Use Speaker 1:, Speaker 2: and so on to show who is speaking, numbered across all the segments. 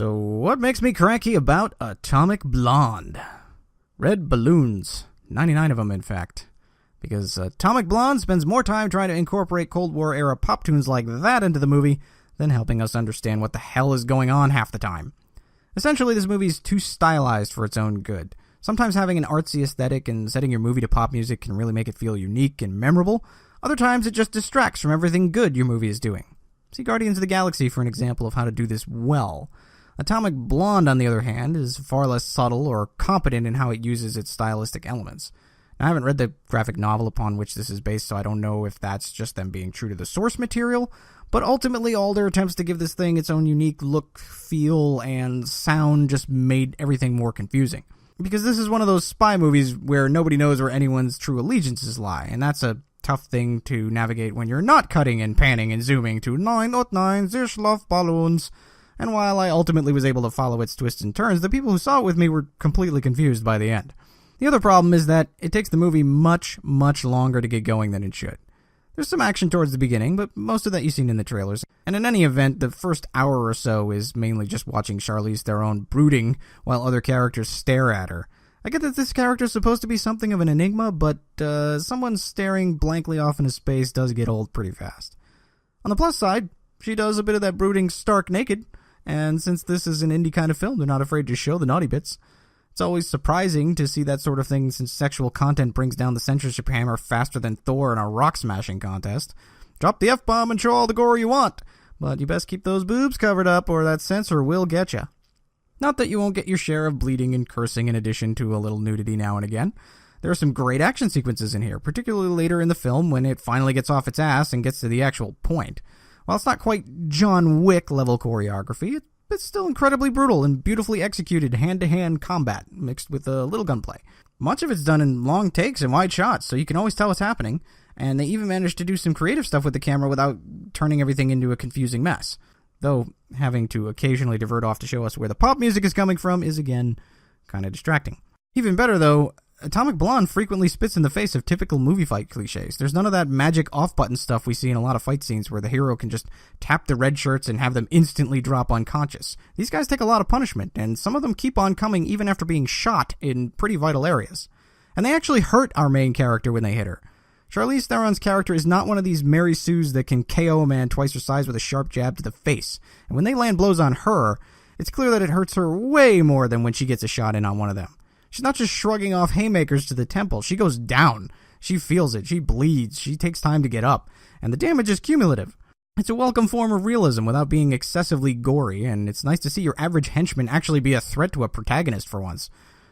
Speaker 1: So what makes me cranky about Atomic Blonde? Red balloons. 99 of them, in fact. Because Atomic Blonde spends more time trying to incorporate Cold War era pop tunes like that into the movie than helping us understand what the hell is going on half the time. Essentially, this movie is too stylized for its own good. Sometimes having an artsy aesthetic and setting your movie to pop music can really make it feel unique and memorable. Other times, it just distracts from everything good your movie is doing. See Guardians of the Galaxy for an example of how to do this well. Atomic Blonde, on the other hand, is far less subtle or competent in how it uses its stylistic elements. Now, I haven't read the graphic novel upon which this is based, so I don't know if that's just them being true to the source material, but ultimately all their attempts to give this thing its own unique look, feel, and sound just made everything more confusing. Because this is one of those spy movies where nobody knows where anyone's true allegiances lie, and that's a tough thing to navigate when you're not cutting and panning and zooming to 909 Zirschloff balloons. And while I ultimately was able to follow its twists and turns, the people who saw it with me were completely confused by the end. The other problem is that it takes the movie much, much longer to get going than it should. There's some action towards the beginning, but most of that you've seen in the trailers. And in any event, the first hour or so is mainly just watching Charlize Theron brooding while other characters stare at her. I get that this character is supposed to be something of an enigma, but someone staring blankly off into space does get old pretty fast. On the plus side, she does a bit of that brooding stark naked. And since this is an indie kind of film, they're not afraid to show the naughty bits. It's always surprising to see that sort of thing since sexual content brings down the censorship hammer faster than Thor in a rock-smashing contest. Drop the F-bomb and show all the gore you want, but you best keep those boobs covered up or that censor will get you. Not that you won't get your share of bleeding and cursing in addition to a little nudity now and again. There are some great action sequences in here, particularly later in the film when it finally gets off its ass and gets to the actual point. While it's not quite John Wick-level choreography, it's still incredibly brutal and beautifully executed hand-to-hand combat mixed with a little gunplay. Much of it's done in long takes and wide shots, so you can always tell what's happening, and they even managed to do some creative stuff with the camera without turning everything into a confusing mess. Though, having to occasionally divert off to show us where the pop music is coming from is, again, kind of distracting. Even better, though, Atomic Blonde frequently spits in the face of typical movie fight cliches. There's none of that magic off-button stuff we see in a lot of fight scenes where the hero can just tap the red shirts and have them instantly drop unconscious. These guys take a lot of punishment, and some of them keep on coming even after being shot in pretty vital areas. And they actually hurt our main character when they hit her. Charlize Theron's character is not one of these Mary Sues that can KO a man twice her size with a sharp jab to the face. And when they land blows on her, it's clear that it hurts her way more than when she gets a shot in on one of them. She's not just shrugging off haymakers to the temple. She goes down. She feels it. She bleeds. She takes time to get up. And the damage is cumulative. It's a welcome form of realism without being excessively gory, and it's nice to see your average henchman actually be a threat to a protagonist for once.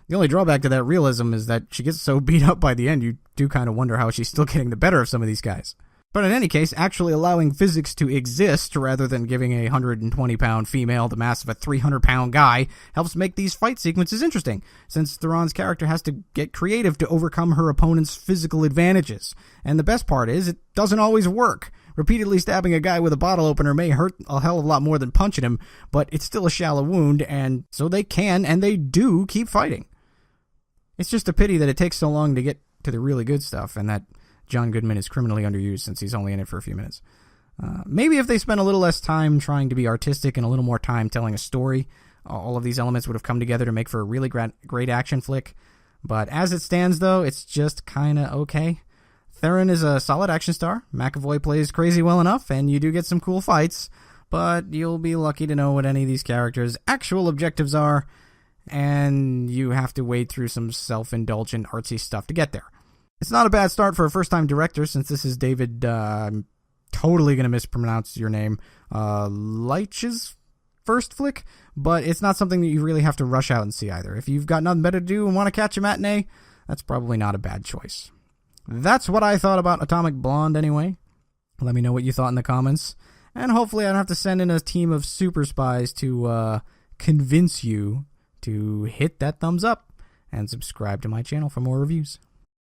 Speaker 1: The only drawback to that realism is that she gets so beat up by the end, you do kind of wonder how she's still getting the better of some of these guys. But in any case, actually allowing physics to exist rather than giving a 120-pound female the mass of a 300-pound guy helps make these fight sequences interesting, since Theron's character has to get creative to overcome her opponent's physical advantages. And the best part is, it doesn't always work. Repeatedly stabbing a guy with a bottle opener may hurt a hell of a lot more than punching him, but it's still a shallow wound, and so they can, and they do, keep fighting. It's just a pity that it takes so long to get to the really good stuff, and that John Goodman is criminally underused since he's only in it for a few minutes. Maybe if they spent a little less time trying to be artistic and a little more time telling a story, all of these elements would have come together to make for a really great action flick. But as it stands, though, it's just kind of okay. Theron is a solid action star. McAvoy plays crazy well enough, and you do get some cool fights. But you'll be lucky to know what any of these characters' actual objectives are, and you have to wade through some self-indulgent artsy stuff to get there. It's not a bad start for a first-time director, since this is David, I'm totally going to mispronounce your name, Leitch's first flick, but it's not something that you really have to rush out and see either. If you've got nothing better to do and want to catch a matinee, that's probably not a bad choice. That's what I thought about Atomic Blonde anyway. Let me know what you thought in the comments, and hopefully I don't have to send in a team of super spies to convince you to hit that thumbs up and subscribe to my channel for more reviews.